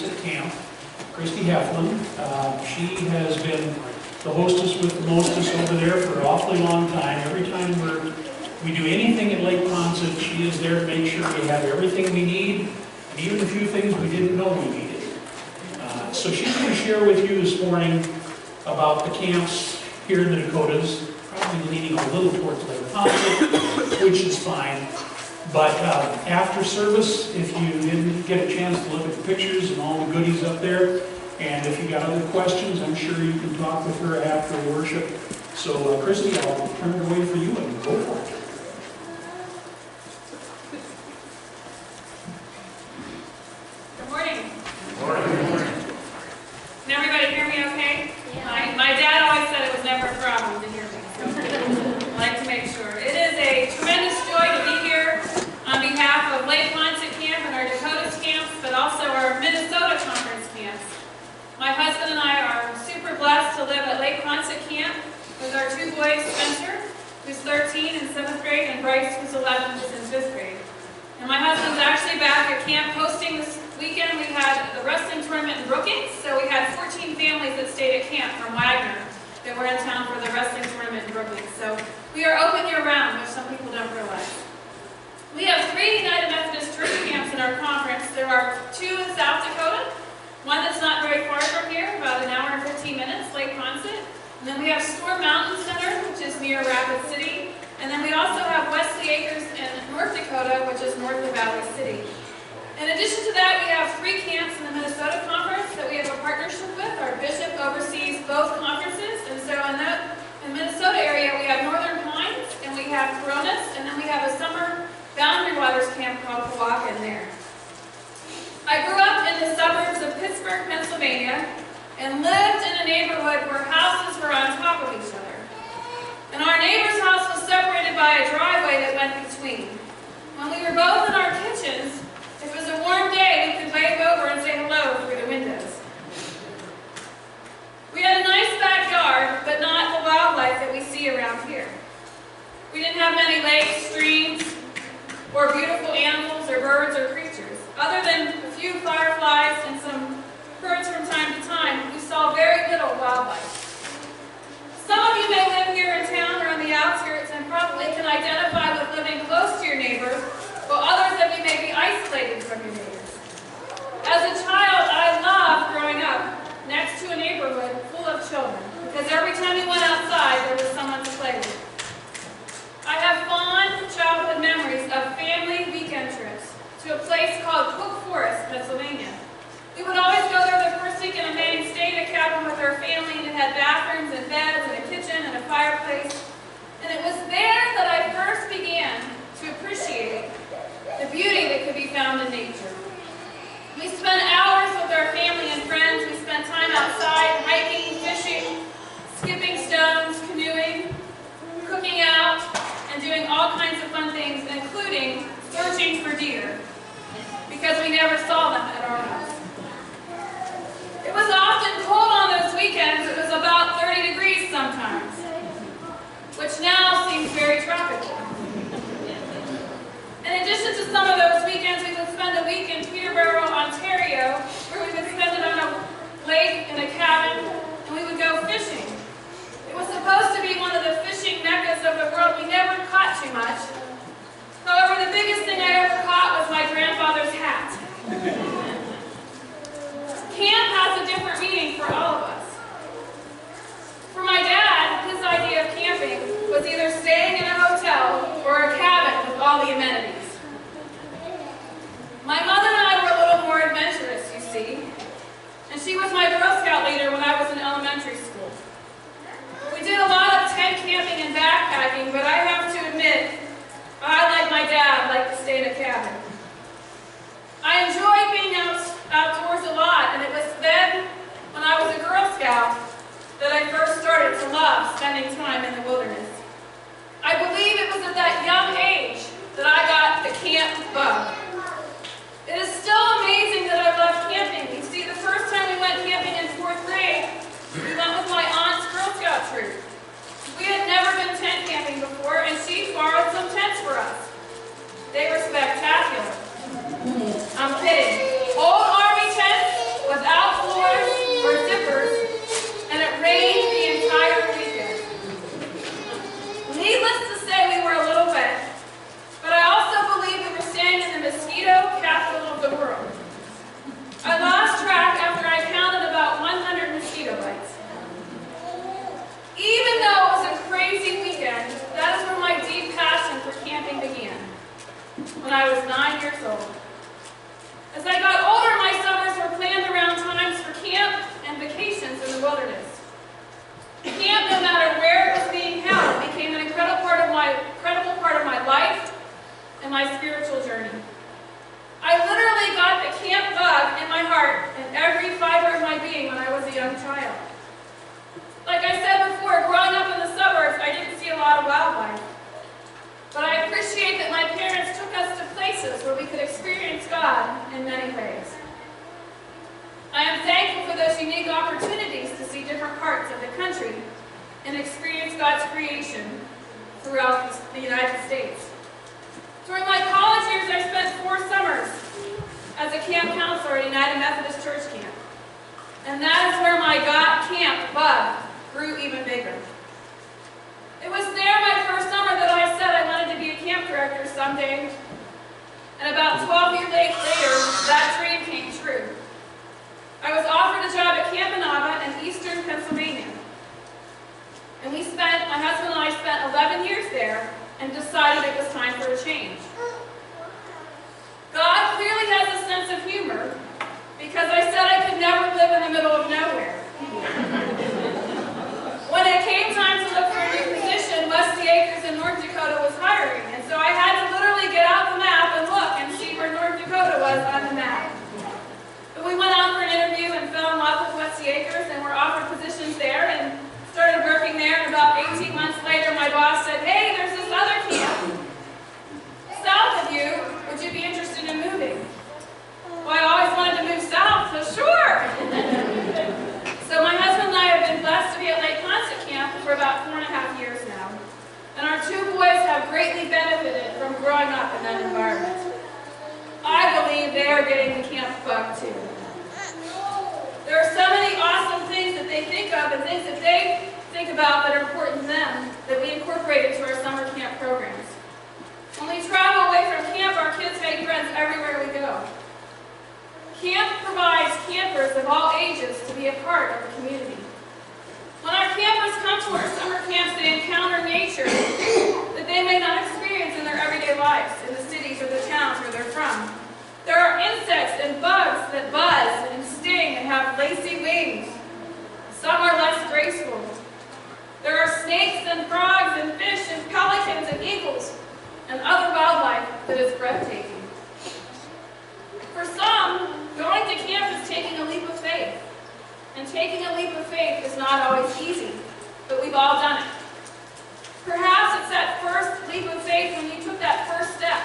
Poinsett Camp, Christy Heflin. She has been the hostess with the mostest over there for an awfully long time. Every time we do anything at Lake Poinsett, she is there to make sure we have everything we need, and even a few things we didn't know we needed. So she's going to share with you this morning about the camps here in the Dakotas, probably leaning a little towards Lake Poinsett, which is fine. But after service, if you didn't get a chance to look at the pictures and all the goodies up there, and if you got other questions, I'm sure you can talk with her after worship. So Christy, I'll turn it away for you and go for it. Good morning. Good morning. Can everybody hear me okay? Yeah. My dad always said it was never a problem to hear me. So I like to make sure. It is a tremendous joy to be here on behalf of Lake Poinsett Camp and our Dakotas camps, but also our Minnesota conference camps. My husband and I are super blessed to live at Lake Poinsett Camp with our two boys, Spencer, who's 13 in 7th grade, and Bryce, who's 11, who's in 5th grade. And my husband's actually back at camp hosting this weekend. We had the wrestling tournament in Brookings, so we had 14 families that stayed at camp from Wagner that were in town for the wrestling tournament in Brookings. So we are open year-round, which some people don't realize. We have 3 United Methodist Church camps in our conference. There are 2 in South Dakota, one that's not very far from here, about an hour and 15 minutes, Lake Poinsett. And then we have Storm Mountain Center, which is near Rapid City. And then we also have Wesley Acres in North Dakota, which is north of Valley City. In addition to that, we have 3 camps in the Minnesota Conference that we have a partnership with. Our bishop oversees both conferences. And so in the Minnesota area, we have Northern Pines, and we have Coronas, and then we have a summer Boundary Waters camp called Powhatan there. I grew up in the suburbs of Pittsburgh, Pennsylvania, and lived in a neighborhood where houses were on top of each other. And our neighbor's house was separated by a driveway that went between. When we were both in our kitchens, if it was a warm day, we could wave over and say hello through the windows. We had a nice backyard, but not the wildlife that we see around here. We didn't have many lakes, streams, or beautiful animals or birds or creatures. Other than a few fireflies and some birds from time to time, we saw very little wildlife. Some of you may live here in town or on the outskirts and probably can identify with living close to your neighbors, while others of you may be isolated from your neighbors. As a child, I loved growing up next to a neighborhood full of children, because every time you went outside, there was someone to play with. I have fond childhood memories of family weekend trips to a place called Cook Forest, Pennsylvania. We would always go there the first week in May and stay in a cabin with our family, and it had bathrooms and beds and a kitchen and a fireplace. And it was there that I first began to appreciate the beauty that could be found in nature. We spent hours with our family and friends. We spent time outside, hiking, fishing, skipping stones, canoeing, cooking out, and doing all kinds of fun things, including searching for deer, because we never saw them at our house. It was often cold on those weekends. It was about 30 degrees sometimes, which now seems very tropical. In addition to some of those weekends, we would spend a week in Peterborough, Ontario, where we would spend it on a lake in a cabin, and we would go fishing. It was supposed to be one of the fishing meccas of the world. We never caught too much. However, the biggest thing I ever caught was my grandfather's hat. unique opportunities to see different parts of the country and experience God's creation throughout the United States. During my college years, I spent 4 summers as a camp counselor at United Methodist Church Camp. And that is where my camp bug grew even bigger. It was there my first summer that I said I wanted to be a camp director someday. And about 12 years later, that dream came true. I was offered a job at Camp Inaba in eastern Pennsylvania. And my husband and I spent 11 years there and decided it was time for a change. God clearly has a sense of humor because I said I could never live in the middle of nowhere. When it came time to look for a new position, Musty Acres in North Dakota was hiring, and so I had to literally get out the map and look and see where North Dakota was on the map. But we went out for an interview and fell in love with Musty Acres and were offered positions there and started working there, and about 18 months later my boss said, "Hey, there's this other camp south of you. Would you be interested in moving?" Well, I always wanted to move south, so sure! So my husband and I have been blessed to be at Lake Poinsett Camp for about 4.5 years now. And our 2 boys have greatly benefited from growing up in that environment. I believe they are getting the camp bug too. There are so many awesome things that they think of and things that they think about that are important to them that we incorporate into our summer camp programs. When we travel away from camp, our kids make friends everywhere we go. Camp provides campers of all ages to be a part of the community. When our campers come to our summer camps, they encounter nature that they may not experience in their everyday lives in the cities or the towns where they're from. There are insects and bugs that buzz and sting and have lacy wings. Some are less graceful. There are snakes and frogs and fish and pelicans and eagles and other wildlife that is breathtaking. For some, going to camp is taking a leap of faith. And taking a leap of faith is not always easy, but we've all done it. Perhaps it's that first leap of faith when you took that first step.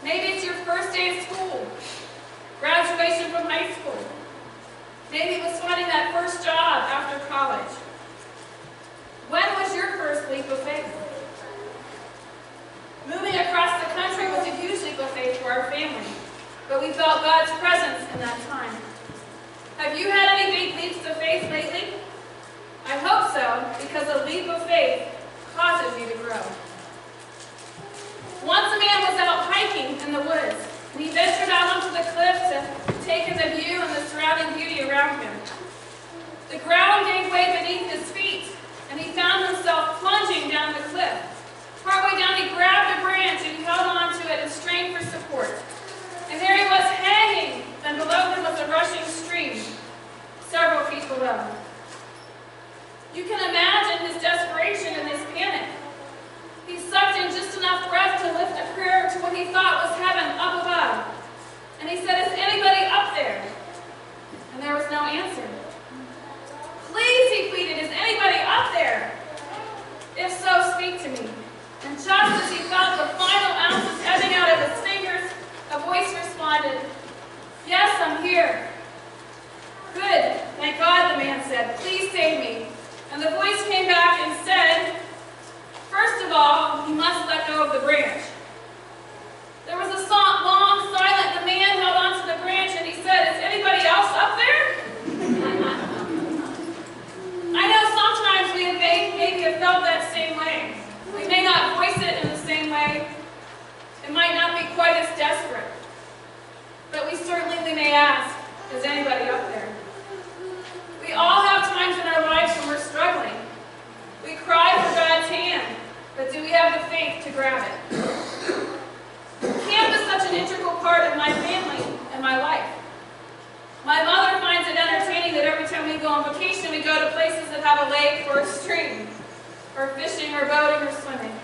Maybe it's your first day of school, graduation from high school. Maybe it was finding that first job after college. When was your first leap of faith? Moving across the country was a huge leap of faith for our family, but we felt God's presence in that time. Have you had any big leaps of faith lately? I hope so, because a leap of faith causes you to grow. Once a man was out hiking in the woods, and he ventured out onto the cliff to take in the view and the surrounding beauty around him. The ground gave way beneath his feet, and he found himself plunging down the cliff. Partway down, he grabbed a branch and he held onto it and strained for support. And there he was hanging, and below him was a rushing stream, several feet below. You can imagine his desperation and his panic. He sucked in just enough breath to lift a prayer to what he thought was heaven up above. And he said, "Is anybody up there?" And there was no answer. "Please," he pleaded, "is anybody up there? If so, speak to me." And just as he felt the final ounces ebbing out of his fingers, a voice responded, "Yes, I'm here." "Good, thank God," the man said. "Please save me." And the voice came back and said, "First of all, you must let go of the branch." There was a long silence. The man held onto the branch and he said, "Is anybody else up there?" I know sometimes we maybe have felt that same way. We may not voice it in the same way. It might not be quite as desperate. But we may ask, "Is anybody up there?" We all have times in our lives when we're struggling. We cry for God's hand, but do we have the faith to grab it? Camp is such an integral part of my family and my life. My mother finds it entertaining that every time we go on vacation, we go to places that have a lake or a stream, or fishing or boating or swimming.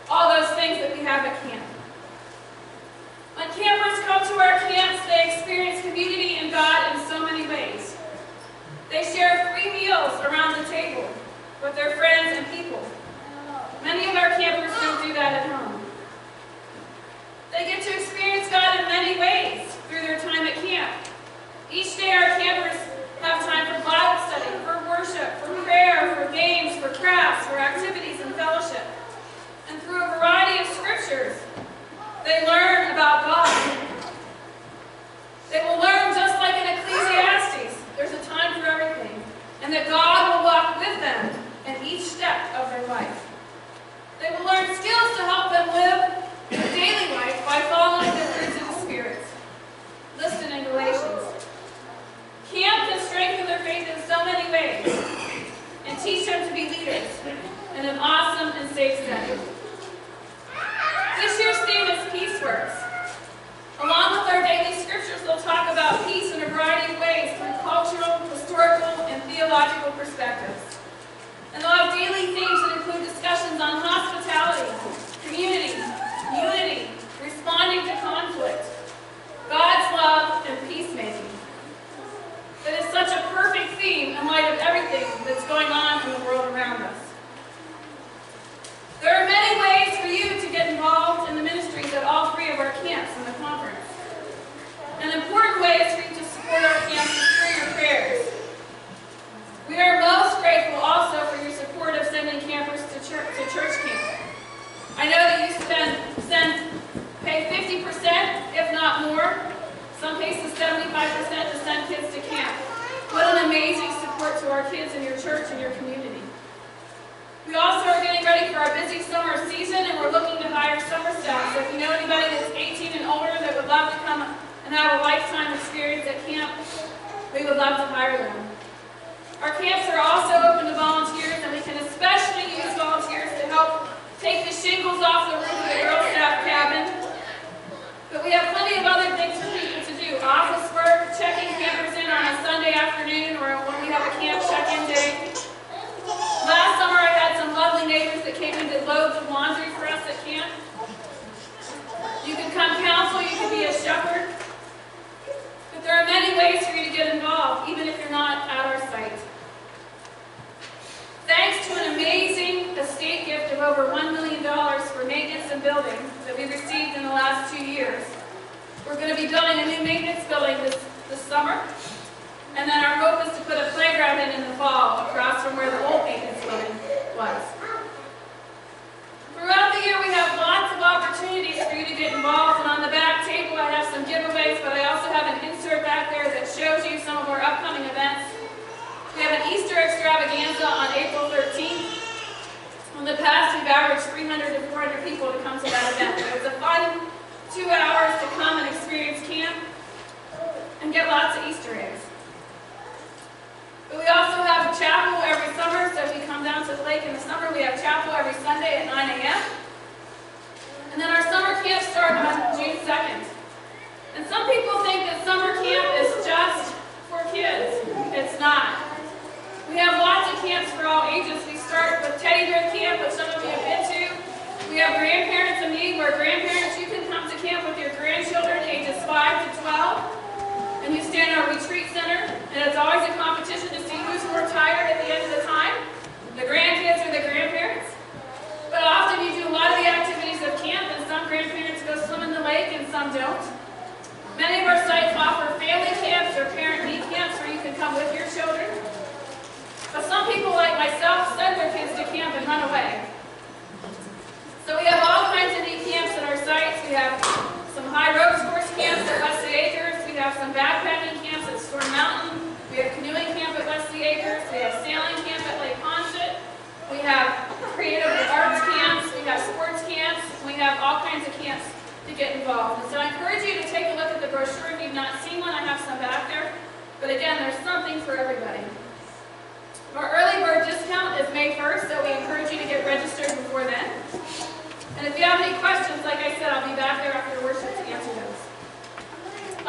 All those things that we have at camp. When campers come to our camps, they experience community and God in so many ways. They share free meals around the table with their friends and people. Many of our campers don't do that at home. They get to experience God in many ways through their time at camp. Each day our campers stay steady. This year's theme is Peace Works. Along with our daily scriptures, we'll talk about peace in a variety of ways through cultural, historical, and theological perspectives. And they'll have daily themes that include discussions on hospitality, community, unity, responding to conflict, God's love, and peacemaking. It is such a perfect theme in light of everything that's going on in the world around us. There are many ways for you to get involved in the ministries at all three of our camps in the conference. An important way is for you to support our camps through your prayers. We are most grateful also for your support of sending campers to church camp. I know that you pay 50%, if not more, some cases 75% to send kids to camp. What an amazing support to our kids in your church and your community. We also are getting ready for our busy summer season, and we're looking to hire summer staff. So if you know anybody that's 18 and older that would love to come and have a lifetime experience at camp, we would love to hire them. Our camps are also open to volunteers, and we can especially use volunteers to help take the shingles off the roof of the Girl Scout cabin. But we have plenty of other things for people to do. Office work, checking campers in on a Sunday afternoon or when we have a camp check-in day. Last summer I had some lovely neighbors that came and did loads of laundry for us at camp. You can come counsel, you can be a shepherd. But there are many ways for you to get involved, even if you're not at our site. Thanks to an amazing estate gift of over $1 million for maintenance and building that we received in the last 2 years, we're going to be building a new maintenance building this summer. And then our hope is to put a playground in the fall across from where the old maintenance building was. Throughout the year we have lots of opportunities for you to get involved, and on the back table I have some giveaways, but I also have an insert back there that shows you some of our upcoming events. We have an Easter extravaganza on April 13th. In the past we've averaged 300 to 400 people to come to that event. It's a fun 2 hours to come and experience camp and get lots of Easter eggs. But we also have chapel every summer, so if you come down to the lake in the summer, we have chapel every Sunday at 9 a.m. And then our summer camp starts on June 2nd. And some people think that summer camp is just for kids. It's not. We have lots of camps for all ages. We start with teddy bear camp, which some of you have been to. We have grandparents in need, where grandparents, you can come to camp with your grandchildren ages 5 to 12. And you stand in our retreat center, and it's always a competition to see who's more tired at the end of the time, the grandkids or the grandparents. But often you do a lot of the activities of camp, and some grandparents go swim in the lake and some don't. Many of our sites offer family camps or parent need camps where you can come with your children. But some people, like myself, send their kids to camp and run away. So we have all kinds of neat camps at our sites. We have some high ropes course camps at Wesley Acres. We have some backpacking camps at Storm Mountain. We have canoeing camp at Wesley Acres. We have sailing camp at Lake Poinsett. We have creative arts camps. We have sports camps. We have all kinds of camps to get involved. And so I encourage you to take a look at the brochure. If you've not seen one, I have some back there. But again, there's something for everybody. Our early bird discount is May 1st, so we encourage you to get registered before then. And if you have any questions, like I said, I'll be back there after worship to answer those.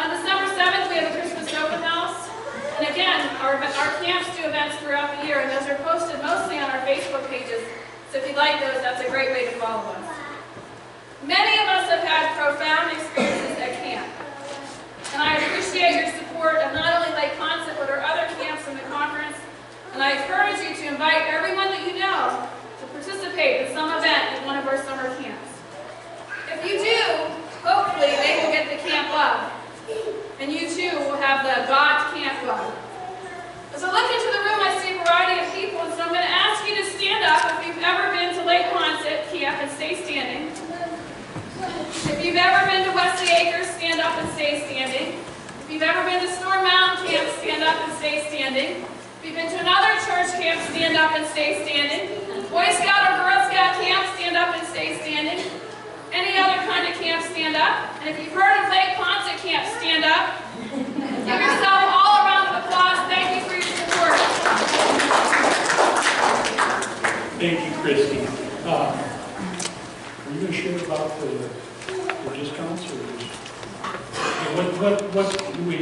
On December 7th, we have a Christmas open house. And again, our camps do events throughout the year, and those are posted mostly on our Facebook pages. So if you like those, that's a great way to follow us. Many of us have had profound experiences at camp. And I appreciate your support of not only Lake Poinsett, but our other camps in the conference. And I encourage you to invite everyone that you know to participate in some event in one of our summer camps. If you do, hopefully they will get the camp love. And you too will have the God's camp love. As I look into the room, I see a variety of people, and so I'm going to ask you to stand up if you've ever been to Lake Poinsett Camp and stay standing. If you've ever been to Wesley Acres, stand up and stay standing. If you've ever been to Storm Mountain Camp, stand up and stay standing. If you've been to another church camp, stand up and stay standing. Boy Scout or Girl Scout camp, stand up and stay standing. Any other kind of camp, stand up. And if you've heard of Lake Poinsett Camp, stand up. Give yourself all a round of applause. Thank you for your support. Thank you, Christy. Are you going to share about the discounts or? Okay, what do we?